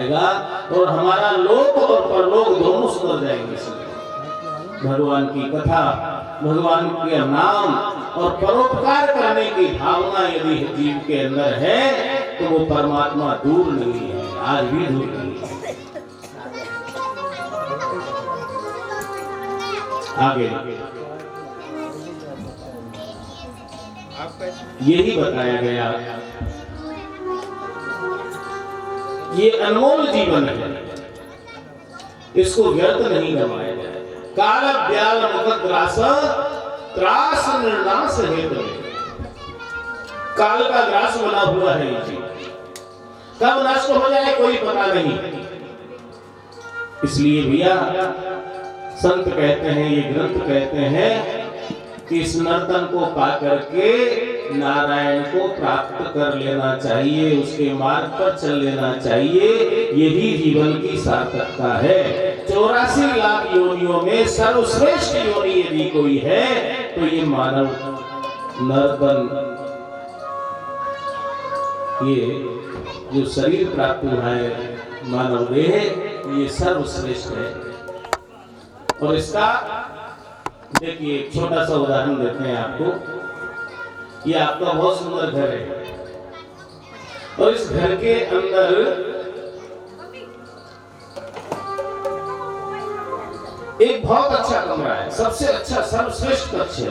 और हमारा लोक और परलोक दोनों सुधर जाएंगे। भगवान की कथा, भगवान के नाम और परोपकार करने की भावना यदि जीव के अंदर है तो वो परमात्मा दूर नहीं है, आज भी दूर नहीं है। आगे यही बताया गया, ये अनमोल जीवन है, इसको व्यर्थ नहीं गवाया जाए। काल ब्याल मुखग्रास त्रास निर्नाश हेतु, काल का ग्रास बना हुआ है ये जीवन, कब नष्ट हो जाए कोई पता नहीं। इसलिए भैया संत कहते हैं, ये ग्रंथ कहते हैं कि इस नर्तन को पा करके नारायण को प्राप्त कर लेना चाहिए, उसके मार्ग पर चल लेना चाहिए, यही जीवन की सार्थकता है। 84 लाख योनियों में सर्वश्रेष्ठ योनि यदि कोई है तो ये मानव नर्तन, ये जो शरीर प्राप्त हुआ है मानव देह, ये सर्वश्रेष्ठ है। और इसका देखिए एक छोटा सा उदाहरण देते हैं आपको। ये आपका बहुत सुंदर घर है और इस घर के अंदर एक बहुत अच्छा कमरा है, सबसे अच्छा सर्वश्रेष्ठ कक्ष है।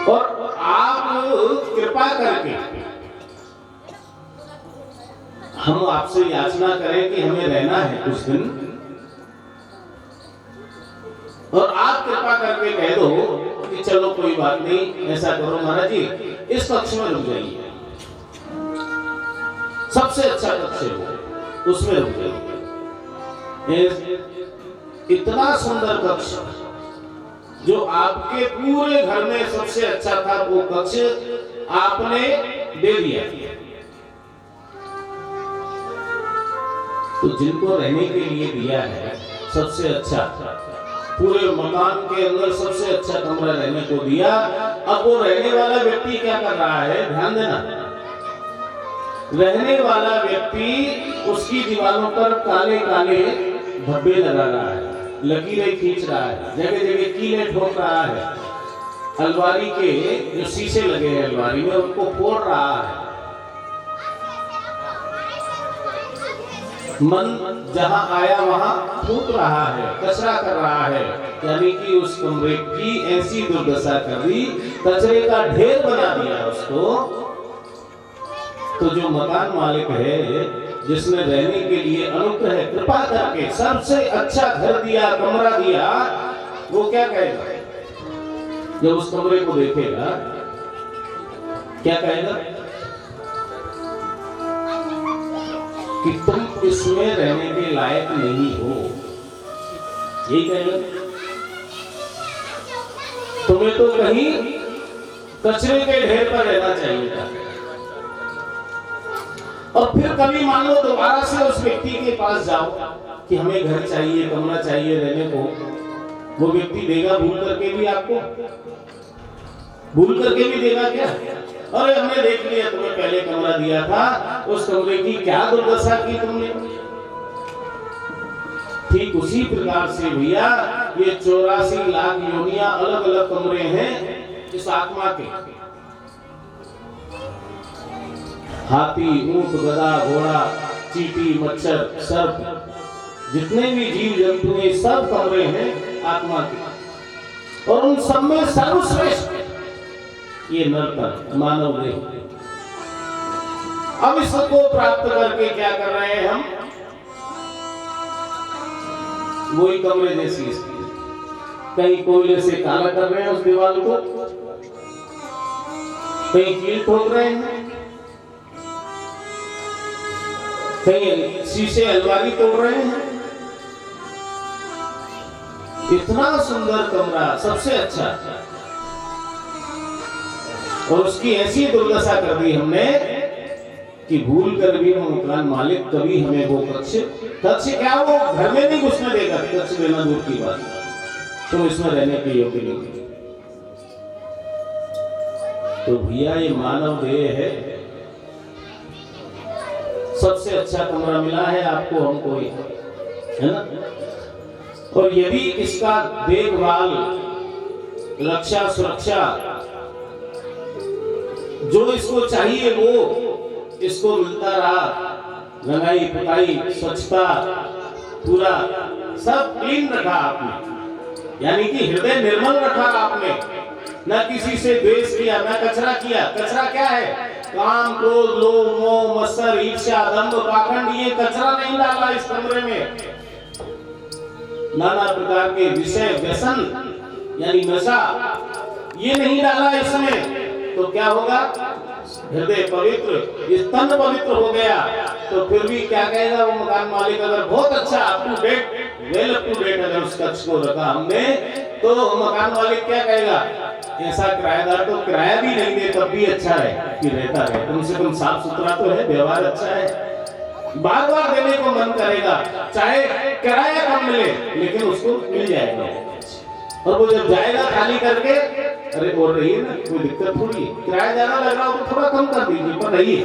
और आप कृपा करके हम आपसे याचना करें कि हमें रहना है कुछ दिन, और आप कृपा करके कह दो कि चलो कोई बात नहीं, ऐसा करो महाराज जी इस कक्ष में रुक जाइए, सबसे अच्छा कक्ष है वो, उसमें रुक जाइए। इतना सुंदर कक्ष जो आपके पूरे घर में सबसे अच्छा था, वो कक्ष आपने दे दिया। तो जिनको रहने के लिए दिया है सबसे अच्छा, पूरे मकान के अंदर सबसे अच्छा कमरा रहने को दिया, अब वो रहने वाला व्यक्ति क्या कर रहा है, ध्यान देना। रहने वाला व्यक्ति उसकी दीवारों पर काले काले धब्बे लगा रहा है, लकीरें खींच रहा है, जगह जगह कीले ठोक रहा है, अलमारी के जो शीशे लगे हैं अलमारी में उनको फोड़ रहा है। मन जहां आया वहां फूट रहा है, कचरा कर रहा है, यानी कि उस कमरे की ऐसी दुर्दशा कर दी, कचरे का ढेर बना दिया उसको। तो जो मकान मालिक है, जिसने रहने के लिए अनुग्रह कृपा करके सबसे अच्छा घर दिया, कमरा दिया, वो क्या कहेगा जब उस कमरे को देखेगा? क्या कहेगा कि तुम इसमें रहने के लायक नहीं हो, यही कहेगा। तुम्हें तो कहीं कचरे के ढेर पर रहना चाहिए था। और फिर कभी मान लो दोबारा से उस व्यक्ति के पास जाओ कि हमें घर चाहिए, कमरा चाहिए रहने को, वो व्यक्ति देगा भूल करके भी आपको? भूल करके भी देगा क्या? अरे हमने देख लिया, तुम्हें पहले कमरा दिया था, उस कमरे की क्या दुर्दशा की तुमने। ठीक उसी प्रकार से भैया ये 84 लाख योनियां, अलग अलग कमरे हैं इस आत्मा के। हाथी, ऊंट, गधा, घोड़ा, चींटी, मच्छर, सर्प, जितने भी जीव जंतु हैं सब कमरे हैं आत्मा के, और उन सब में सर्वश्रेष्ठ ये नर्तन मानव देह। अब इसको प्राप्त करके क्या कर रहे हैं हम? वही कमरे जैसी कहीं कोयले से काला कर रहे हैं उस दीवार को, कहीं कील ठोक रहे हैं, कहीं शीशे अलमारी तोड़ रहे हैं। इतना सुंदर कमरा, सबसे अच्छा, और उसकी ऐसी दुर्दशा कर दी हमने कि भूल कर भी वो मकान मालिक कभी हमें वो कक्ष क्या वो घर में नहीं घुसने देगा, कक्ष लेना दूर की बात, तुम इसमें रहने के योग्य नहीं। तो भैया ये मानव देह है, सबसे अच्छा कमरा मिला है आपको, हमको ही, है ना। और यदि इसका देखभाल, रक्षा, सुरक्षा जो इसको चाहिए वो इसको मिलता रहा, रंगाई पुताई, स्वच्छता, पूरा सब क्लीन रखा आपने, यानी कि हृदय निर्मल रखा आपने, न किसी से द्वेष किया, न कचरा किया। कचरा क्या है? काम, क्रोध, लोभ, मोह, मत्सर, ईर्ष्या, दंभ, पाखंड, ये कचरा नहीं डाला इस कमरे में। नाना प्रकार के विषय, व्यसन यानी नशा, ये नहीं डाला इसमें। तो क्या होगा? हृदय पवित्र, तन पवित्र हो गया। तो फिर भी क्या कहेगा वो मकान मालिक? अगर बहुत अच्छा up to date, well up to date अगर उस कक्ष को रखा हमने, तो मकान मालिक क्या कहेगा? ऐसा किराएदार तो किराया भी नहीं दे तब भी अच्छा है कि रहता है, कम से कम साफ सुथरा तो है, व्यवहार अच्छा है, बार बार देने को मन करेगा, चाहे किराया कम मिले लेकिन उसको मिल जाएगा। और वो जब जाएगा खाली करके, अरे बोल रही है ना, कोई दिक्कत थोड़ी है, किराया ज्यादा लग रहा हो तो थोड़ा कम कर दीजिए, पर रही है।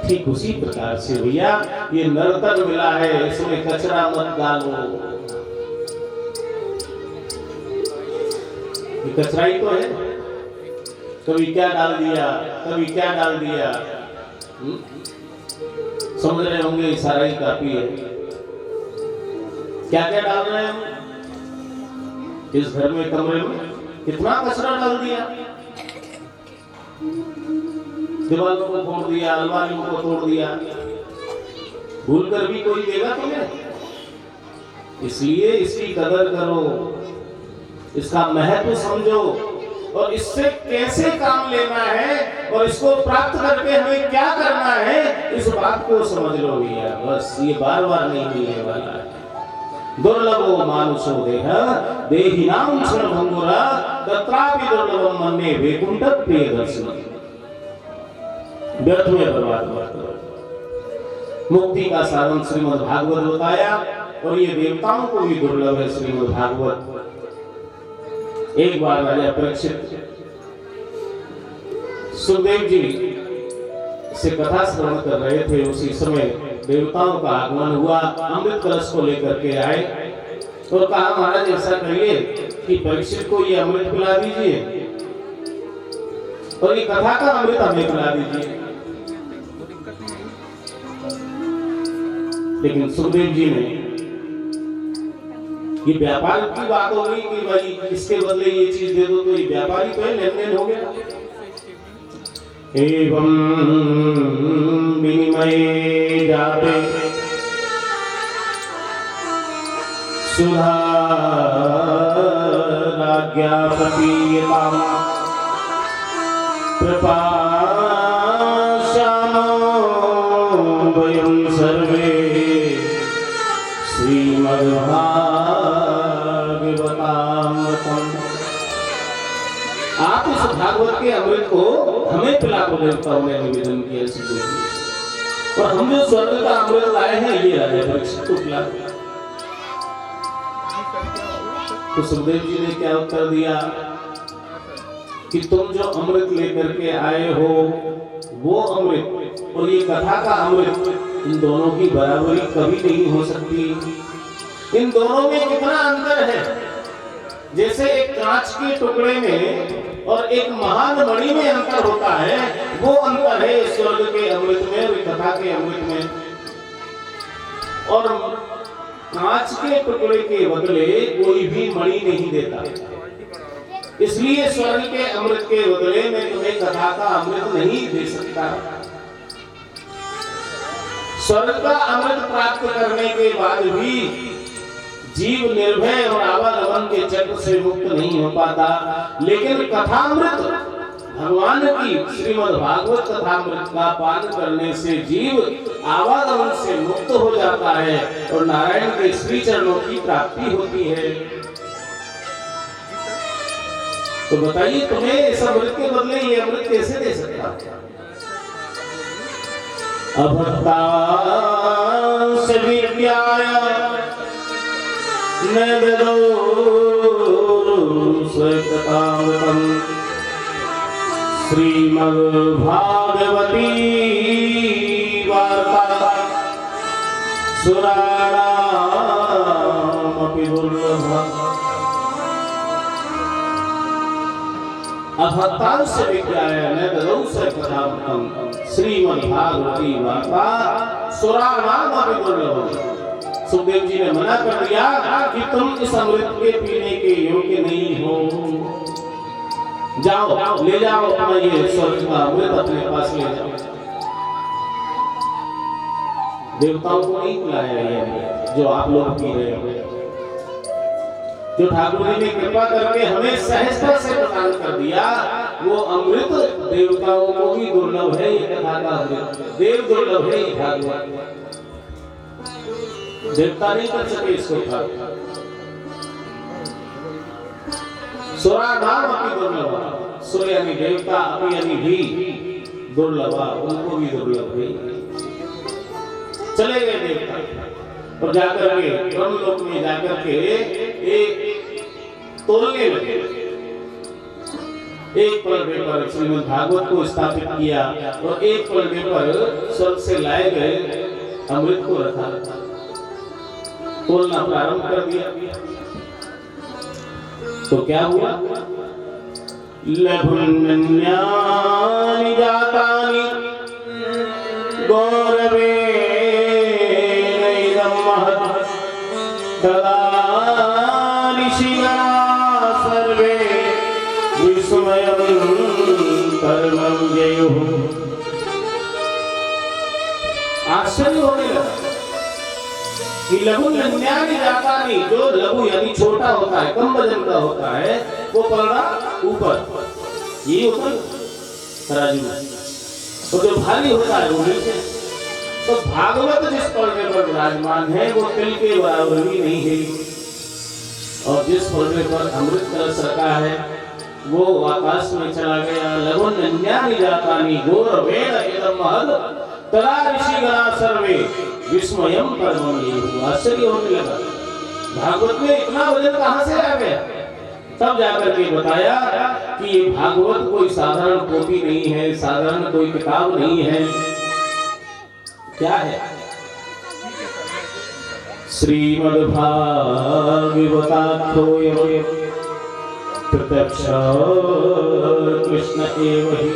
ठीक उसी प्रकार से भैया ये नर्तन मिला है, इसमें कचरा मत डालो। ये कचरा ही तो है, कभी क्या डाल दिया, कभी क्या डाल दिया। समझ रहे होंगे, सारा ही काफी है। क्या क्या डाल रहे हैं हम इस घर में, कमरे में कितना कचरा डाल दिया, दीवारों को तोड़ दिया, अलमारियों को तोड़ दिया, भूल कर भी कोई देगा तुम्हें? इसलिए इसकी कदर करो, इसका महत्व समझो, और इससे कैसे काम लेना है और इसको प्राप्त करके हमें क्या करना है, इस बात को समझ लो भैया। बस ये बार बार नहीं मिलने वाला है। दुर्लभो मानुषो देह देहिनां क्षणभंगुरा तत्रापि दुर्लभम मन्ये वैकुंठ प्रिय दर्शन। व्यर्थ में बर्बाद मत करो। मुक्ति का साधन श्रीमद् भागवत बताया, और ये देवताओं को भी दुर्लभ है श्रीमद् भागवत। एक बार राजा परीक्षित सुखदेव जी से कथा श्रवण कर रहे थे, उसी समय देवताओं का आगमन हुआ, अमृत कलश को लेकर के आए और कहा, महाराज ऐसा करिए कि परीक्षित को ये अमृत पिला दीजिए और ये कथा का अमृत हमें पिला दीजिए। लेकिन सुखदेव जी ने, ये व्यापार की बात हो गई कि भाई इसके बदले ये चीज दे दो, तो ये व्यापारी तो है, लेन देन हो गया। एवं विनिमय जाते सुधा राज्ञापतीयताम कृपा वयं सर्वे श्रीमद्भागवतामृतम्। आप इस भागवत के अमृत को हमें पिला को देवताओं ने निवेदन किया सुखदेव, और हम जो स्वर्ग का अमृत लाए हैं ये राजा परीक्षित को पिला। तो सुखदेव जी ने क्या उत्तर दिया कि तुम जो अमृत लेकर के आए हो वो अमृत और ये कथा का अमृत, इन दोनों की बराबरी कभी नहीं हो सकती। इन दोनों में कितना अंतर है, जैसे एक कांच के टुकड़े में और एक महान मणि में अंतर होता है, वो अंतर है स्वर्ग के अमृत में और कथा के अमृत में। और कांच के टुकड़े के बदले कोई भी मणि नहीं देता, इसलिए स्वर्ग के अमृत के बदले में तुम्हें कथा का अमृत नहीं दे सकता। स्वर्ग का अमृत प्राप्त करने के बाद भी जीव निर्भय और आवागमन के चक्र से मुक्त नहीं हो पाता, लेकिन कथामृत भगवान की श्रीमद् भागवत कथामृत का पान करने से जीव आवागमन से मुक्त हो जाता है और नारायण के श्री चरणों की प्राप्ति होती है। तो बताइए तुम्हें इस अमृत के बदले ये अमृत कैसे दे सकता? अभक्ता से विज्ञाय न ददौ स्वैततामृतम् श्रीमद्भागवती वार्ता सुराणामपि दुर्लभा अभक्तांश विज्ञान ददौस्य कथामृतम् श्रीमद्भागवती वार्ता सुराणामपि दुर्लभा। सुखदेव जी ने मना कर दिया कि तुम इस अमृत के पीने के योग्य नहीं हो। जाओ ले जाओ अपना ये स्वर्ग का अमृत अपने पास ले जाओ। देवताओं को नहीं बुलाया ये जो आप लोग पी रहे हो, जो ठाकुर जी ने कृपा करके हमें सहजता से प्रदान कर दिया, वो अमृत देवताओं को भी दुर्लभ है। ये कथा का अमृत देव दुर्लभ है। ये भागवत देवता नहीं कर सके इसको। सुरा नाम अपनी दुर्लभ, सुर यानी देवता, अपनी यानी भी दुर्लभ, उनको भी दुर्लभ है। चले गए देवता और जाकर के ब्रह्मलोक में जाकर के एक तोलने लगे। एक पलड़े पर श्रीमद् भागवत को स्थापित किया और एक पलड़े पर स्वर्ग से लाए गए अमृत को रखा, तोलना प्रारंभ कर दिया। तो क्या हुआ? लघुन्यानि जातानि गौरवेणैदं महत् ददानि शिवरा सर्वे विस्मयं परमं जयुः। आश्चर्य होने लगा कि लघुन्यानि जातानि, जो लघु यानी छोटा होता है, कम वजन का होता है, वो पलड़ा ऊपर, ये ऊपर तराजू, और जो भारी होता है वो नीचे। तो भागवत जिस पलड़े पर विराजमान है वो तिल के बराबर भी नहीं है, और जिस पलड़े पर अमृत कलश रखा है वो आकाश में चला गया। लघुन्यानि जातानि गौरवेणैदं महत् तदा ऋषिगणा सर्वे विस्मयं परमं जयुः। आश्चर्य होने लगा, भागवत में इतना वजन कहां से आ गया? तब जाकर के बताया कि ये भागवत कोई साधारण कॉपी नहीं है, साधारण कोई किताब नहीं है। क्या है? श्रीमद्भागवताख्योऽयं प्रत्यक्ष कृष्ण एव हि।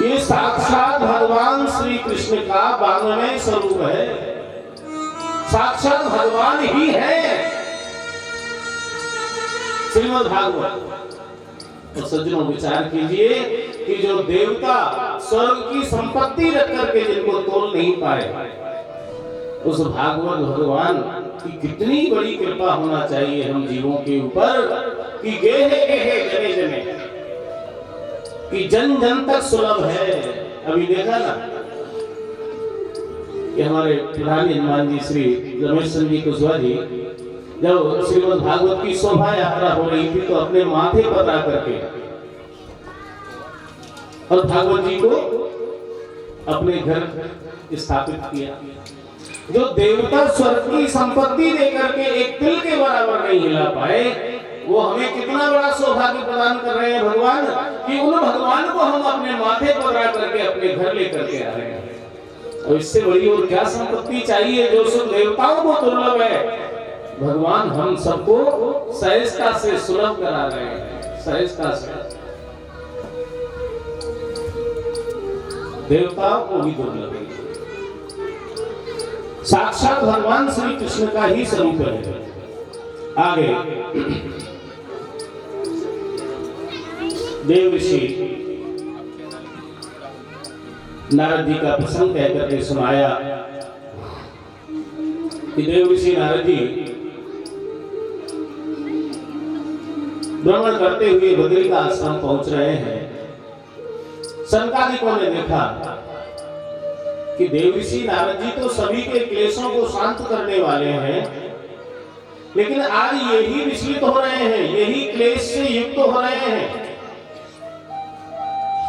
ये साक्षात भगवान श्री कृष्ण का 92वें स्वरूप है, साक्षात भगवान ही है श्रीमद् भागवत। तो सज्जनों विचार कीजिए कि जो देवता स्वर्ग की संपत्ति रख करके जिनको तोल नहीं पाए, उस भागवत भगवान की कितनी बड़ी कृपा होना चाहिए हम जीवों के ऊपर कि गेहे गेहे जने जने कि जन जन तक सुलभ है। अभी देखा ना कि हमारे प्रधान यजमान जी श्री रमेश चंद्र जी कुशवाहा जी जब श्रीमद् भागवत की शोभा यात्रा हो रही थी तो अपने माथे पर ला करके और भागवत जी को अपने घर स्थापित किया। जो देवता स्वर्ग की संपत्ति देकर के एक तिल के बराबर नहीं हिला पाए, वो हमें कितना बड़ा सौभाग्य प्रदान कर रहे हैं भगवान कि उन भगवान को हम अपने माथे पर ला करके अपने घर लेकर के आ रहे हैं। और इससे बड़ी और क्या संपत्ति चाहिए जो सब देवताओं को दुर्लभ है। भगवान हम सबको सहजता से सुलभ करा रहे हैं, सहजता से। देवताओं को भी दुर्लभ है, साक्षात भगवान श्री कृष्ण का ही स्वरूप है। आगे देव ऋषि नारद जी का प्रसंग कहकर के सुनाया कि देव ऋषि नारद जी भ्रमण करते हुए बद्री का आश्रम पहुंच रहे हैं। संकादिकों ने देखा कि देव ऋषि नारद जी तो सभी के क्लेशों को शांत करने वाले हैं, लेकिन आज यही विचलित हो रहे हैं, यही क्लेश से युक्त हो रहे हैं।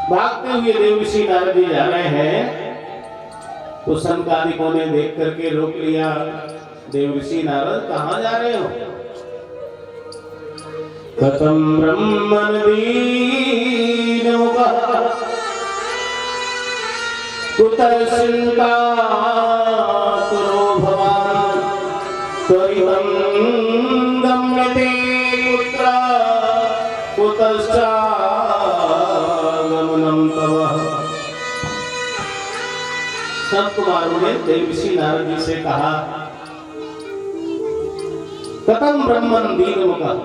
भागते हुए देव ऋषि नारद जी जा रहे हैं तो संकादिकों ने देख करके रोक लिया। देव ऋषि नारद कहां जा रहे हो? कथम ब्रह्मण दीन मुखः कुतः चिन्तातुरो भवान् त्वरितं गम्यते कुत्र कुतश्चागमनं तव। संत कुमारों ने देवर्षि नारद जी से कहा, कथम ब्रह्मन दीनमुखः,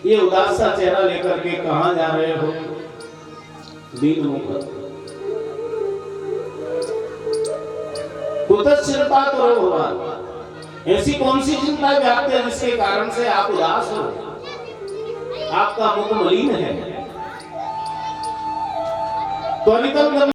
ये उदास सा चेहरा लेकर के कहां जा रहे हो? दीनमुखः कुतः चिन्तातुरो भवान्, ऐसी कौन सी चिंता व्याप्त है जिसके कारण से आप उदास हो? आपका मुख मलिन है। त्वरितम